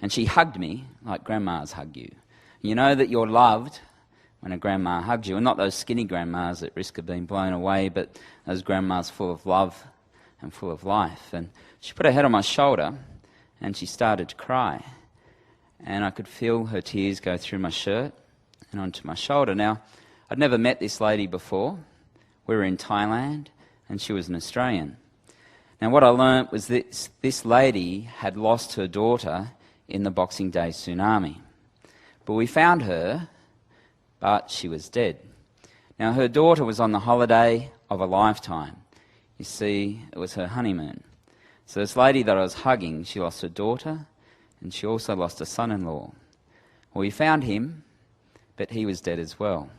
and she hugged me like grandmas hug you. You know that you're loved when a grandma hugs you, and not those skinny grandmas at risk of being blown away, but those grandmas full of love and full of life. And she put her head on my shoulder and she started to cry. And I could feel her tears go through my shirt and onto my shoulder. Now, I'd never met this lady before. We were in Thailand and she was an Australian. Now, what I learnt was that this lady had lost her daughter in the Boxing Day tsunami. But we found her, but she was dead. Now, her daughter was on the holiday of a lifetime. You see, it was her honeymoon. So this lady that I was hugging, she lost her daughter, and she also lost a son-in-law. Well, we found him, but he was dead as well.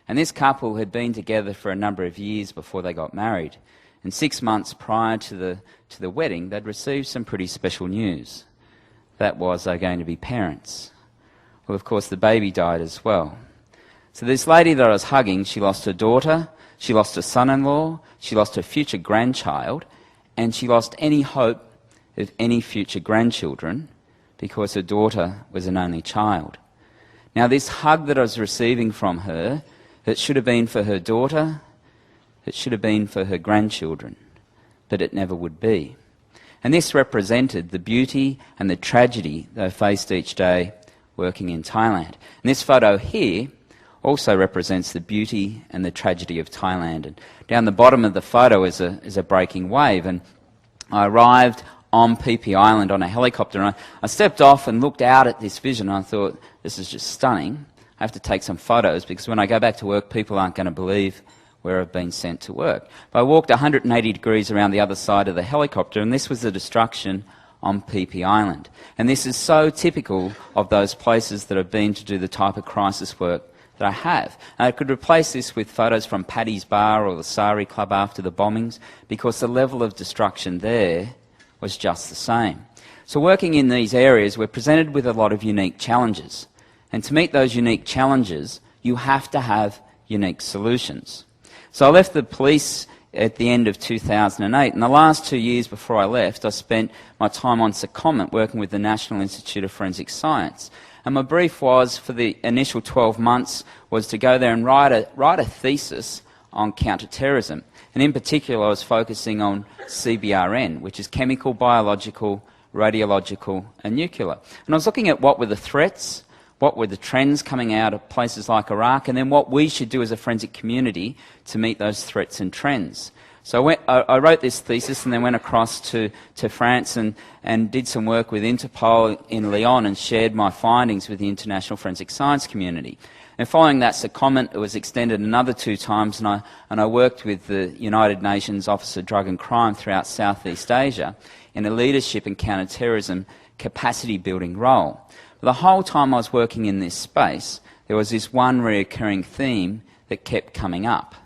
And this couple had been together for a number of years before they got married. And 6 months prior to the wedding, they'd received some pretty special news. That was they're going to be parents. Well, of course, the baby died as well. So this lady that I was hugging, she lost her daughter, she lost her son-in-law, she lost her future grandchild, and she lost any hope of any future grandchildren because her daughter was an only child. Now, this hug that I was receiving from her, it should have been for her daughter, it should have been for her grandchildren, but it never would be. And this represented the beauty and the tragedy they faced each day working in Thailand. And this photo here also represents the beauty and the tragedy of Thailand. And down the bottom of the photo is a breaking wave. And I arrived on Phi Phi Island on a helicopter, and I stepped off and looked out at this vision, and I thought, this is just stunning. I have to take some photos because when I go back to work, people aren't going to believe where I've been sent to work. But I walked 180 degrees around the other side of the helicopter, and this was the destruction on Phi Phi Island. And this is so typical of those places that I've been to do the type of crisis work that I have. And I could replace this with photos from Paddy's Bar or the Sari Club after the bombings, because the level of destruction there was just the same. So working in these areas, we're presented with a lot of unique challenges. And to meet those unique challenges, you have to have unique solutions. So I left the police at the end of 2008, and the last 2 years before I left, I spent my time on secondment working with the National Institute of Forensic Science. And my brief was, for the initial 12 months, was to go there and write a thesis on counter-terrorism. And in particular, I was focusing on CBRN, which is chemical, biological, radiological and nuclear. And I was looking at what were the threats, what were the trends coming out of places like Iraq, and then what we should do as a forensic community to meet those threats and trends. So I wrote this thesis and then went across to France and did some work with Interpol in Lyon and shared my findings with the international forensic science community. And following that secondment, it was extended another 2 times, and I worked with the United Nations Office of Drug and Crime throughout Southeast Asia in a leadership and counter-terrorism capacity building role. But the whole time I was working in this space, there was this one recurring theme that kept coming up,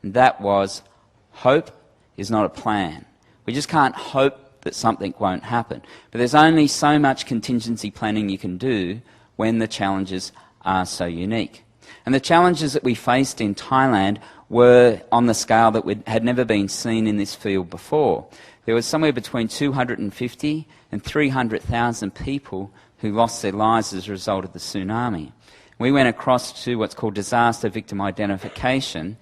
and that was hope is not a plan. We just can't hope that something won't happen. But there's only so much contingency planning you can do when the challenges are so unique. And the challenges that we faced in Thailand were on the scale that had never been seen in this field before. There was somewhere between 250 and 300,000 people who lost their lives as a result of the tsunami. We went across to what's called disaster victim identification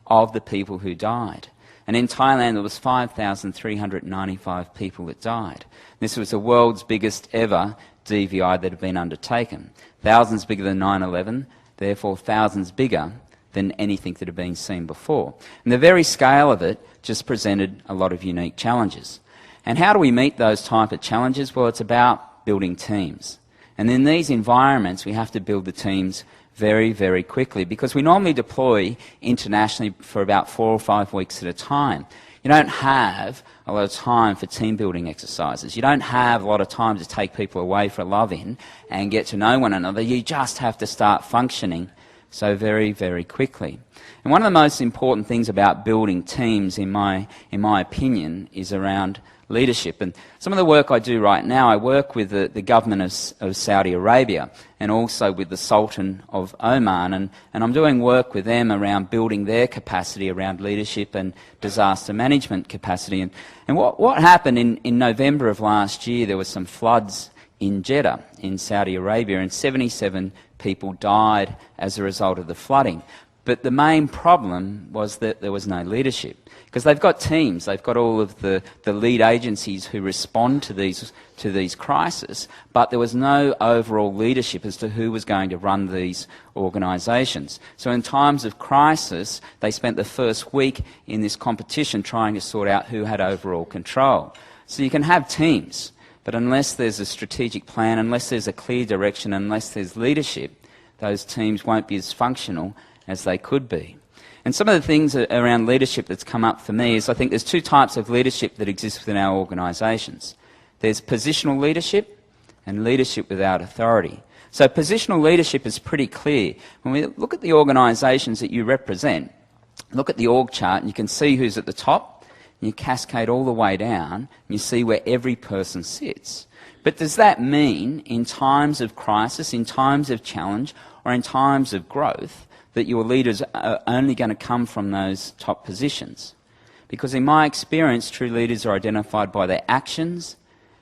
of the people who died. And in Thailand, there was 5,395 people that died. This was the world's biggest ever DVI that had been undertaken. Thousands bigger than 9/11, therefore thousands bigger than anything that had been seen before. And the very scale of it just presented a lot of unique challenges. And how do we meet those type of challenges? Well, it's about building teams. And in these environments, we have to build the teams very, very quickly, because we normally deploy internationally for about 4 or 5 weeks at a time. You don't have a lot of time for team building exercises. You don't have a lot of time to take people away for a love-in and get to know one another. You just have to start functioning so very, very quickly. And one of the most important things about building teams, in my opinion, is around leadership. And some of the work I do right now, I work with the government of Saudi Arabia and also with the Sultan of Oman, and I'm doing work with them around building their capacity around leadership and disaster management capacity. And what happened in November of last year, there were some floods in Jeddah, in Saudi Arabia, and 77 people died as a result of the flooding. But the main problem was that there was no leadership. Because they've got teams, they've got all of the lead agencies who respond to these crises, but there was no overall leadership as to who was going to run these organisations. So in times of crisis, they spent the first week in this competition trying to sort out who had overall control. So you can have teams, but unless there's a strategic plan, unless there's a clear direction, unless there's leadership, those teams won't be as functional as they could be. And some of the things around leadership that's come up for me is I think there's two types of leadership that exist within our organisations. There's positional leadership and leadership without authority. So positional leadership is pretty clear. When we look at the organisations that you represent, look at the org chart and you can see who's at the top, and you cascade all the way down and you see where every person sits. But does that mean in times of crisis, in times of challenge, or in times of growth, that your leaders are only going to come from those top positions? Because in my experience, true leaders are identified by their actions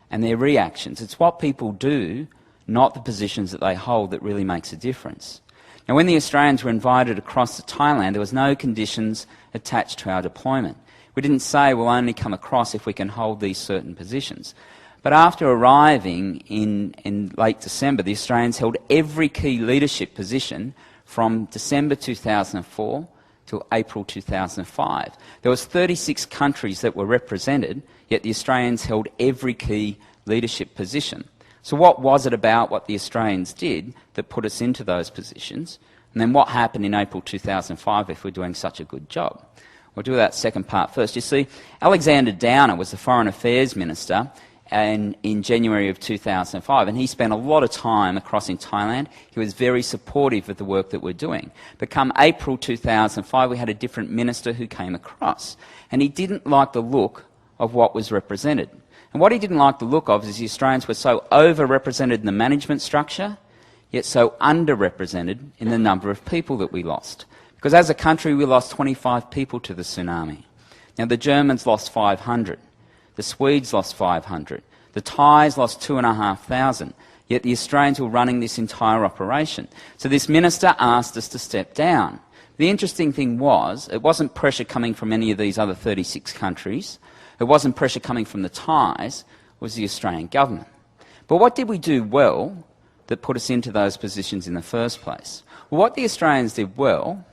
and their reactions. It's what people do, not the positions that they hold, that really makes a difference. Now, when the Australians were invited across to Thailand, there was no conditions attached to our deployment. We didn't say we'll only come across if we can hold these certain positions. But after arriving in late December, the Australians held every key leadership position from December 2004 till April 2005. There was 36 countries that were represented, yet the Australians held every key leadership position. So what was it about what the Australians did that put us into those positions? And then what happened in April 2005 if we're doing such a good job? We'll do that second part first. You see, Alexander Downer was the Foreign Affairs Minister in January of 2005, and he spent a lot of time across in Thailand. He was very supportive of the work that we're doing. But come April 2005, we had a different minister who came across, and he didn't like the look of what was represented. And what he didn't like the look of is the Australians were so overrepresented in the management structure, yet so underrepresented in the number of people that we lost. Because as a country, we lost 25 people to the tsunami. Now, the Germans lost 500. The Swedes lost 500. The Thais lost 2,500. Yet the Australians were running this entire operation. So this minister asked us to step down. The interesting thing was, it wasn't pressure coming from any of these other 36 countries. It wasn't pressure coming from the Thais. It was the Australian government. But what did we do well that put us into those positions in the first place? Well, what the Australians did well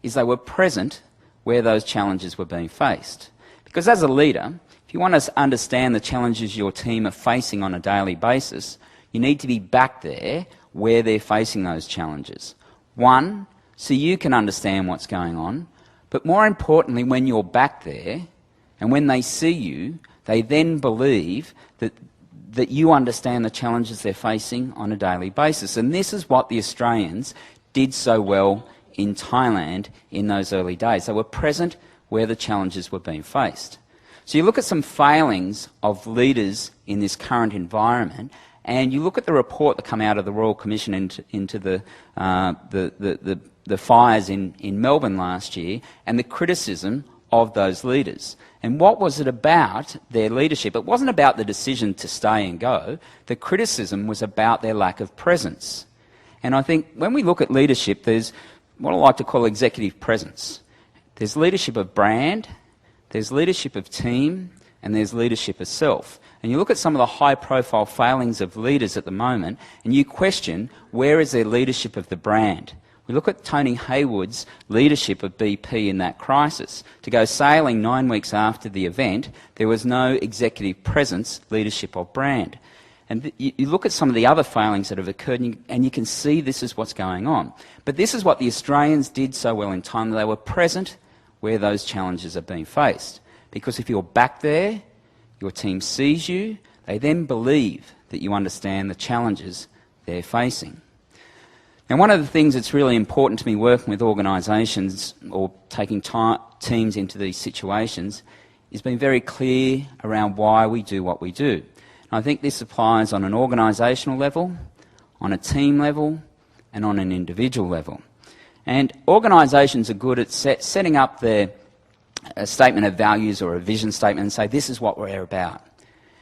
is they were present where those challenges were being faced. Because as a leader, if you want to understand the challenges your team are facing on a daily basis, you need to be back there where they're facing those challenges. One, so you can understand what's going on, but more importantly, when you're back there and when they see you, they then believe that you understand the challenges they're facing on a daily basis. And this is what the Australians did so well in Thailand in those early days. They were present where the challenges were being faced. So you look at some failings of leaders in this current environment, and you look at the report that come out of the Royal Commission into the fires in Melbourne last year, and the criticism of those leaders. And what was it about their leadership? It wasn't about the decision to stay and go. The criticism was about their lack of presence. And I think when we look at leadership, there's what I like to call executive presence. There's leadership of brand, there's leadership of team, and there's leadership of self. And you look at some of the high-profile failings of leaders at the moment, and you question, where is their leadership of the brand? We look at Tony Hayward's leadership of BP in that crisis. To go sailing 9 weeks after the event, there was no executive presence, leadership of brand. And you look at some of the other failings that have occurred, and you can see this is what's going on. But this is what the Australians did so well in time. They were present where those challenges are being faced. Because if you're back there, your team sees you, they then believe that you understand the challenges they're facing. Now, one of the things that's really important to me working with organisations or taking teams into these situations is being very clear around why we do what we do. And I think this applies on an organisational level, on a team level, and on an individual level. And organisations are good at setting up a statement of values or a vision statement and say, this is what we're about.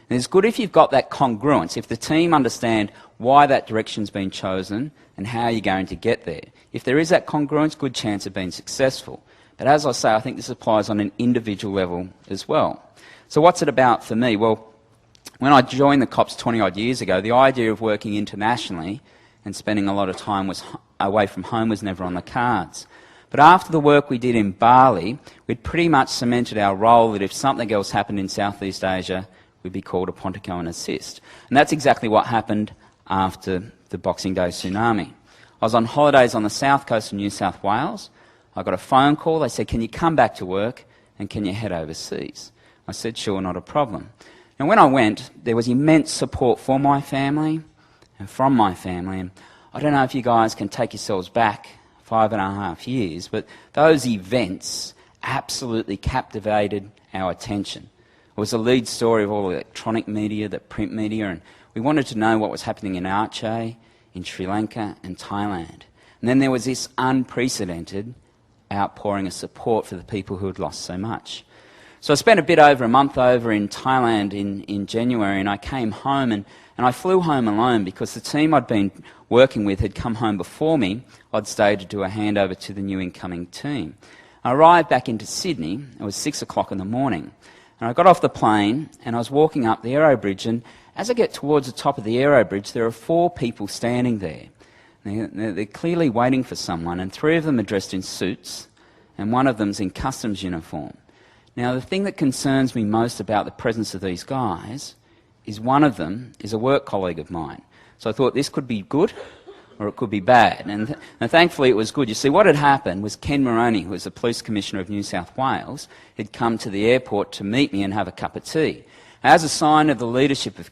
And it's good if you've got that congruence, if the team understand why that direction's been chosen and how you're going to get there. If there is that congruence, good chance of being successful. But as I say, I think this applies on an individual level as well. So what's it about for me? Well, when I joined the COPs 20-odd years ago, the idea of working internationally and spending a lot of time away from home was never on the cards. But after the work we did in Bali, we'd pretty much cemented our role that if something else happened in Southeast Asia, we'd be called upon to go and assist. And that's exactly what happened after the Boxing Day tsunami. I was on holidays on the south coast of New South Wales. I got a phone call. They said, "Can you come back to work and can you head overseas?" I said, "Sure, not a problem." And when I went, there was immense support for my family and from my family. And I don't know if you guys can take yourselves back 5.5 years, but those events absolutely captivated our attention. It was the lead story of all the electronic media, the print media, and we wanted to know what was happening in Aceh, in Sri Lanka and Thailand. And then there was this unprecedented outpouring of support for the people who had lost so much. So I spent a bit over a month over in Thailand in January, and I came home and I flew home alone because the team I'd been working with had come home before me. I'd stayed to do a handover to the new incoming team. I arrived back into Sydney. It was 6 o'clock in the morning. And I got off the plane and I was walking up the aero bridge, and as I get towards the top of the aero bridge, there are 4 people standing there. They're clearly waiting for someone, and 3 of them are dressed in suits and 1 of them's in customs uniform. Now, the thing that concerns me most about the presence of these guys is 1 of them is a work colleague of mine. So I thought this could be good or it could be bad. And thankfully it was good. You see, what had happened was Ken Moroney, who was the Police Commissioner of New South Wales, had come to the airport to meet me and have a cup of tea. As a sign of the leadership of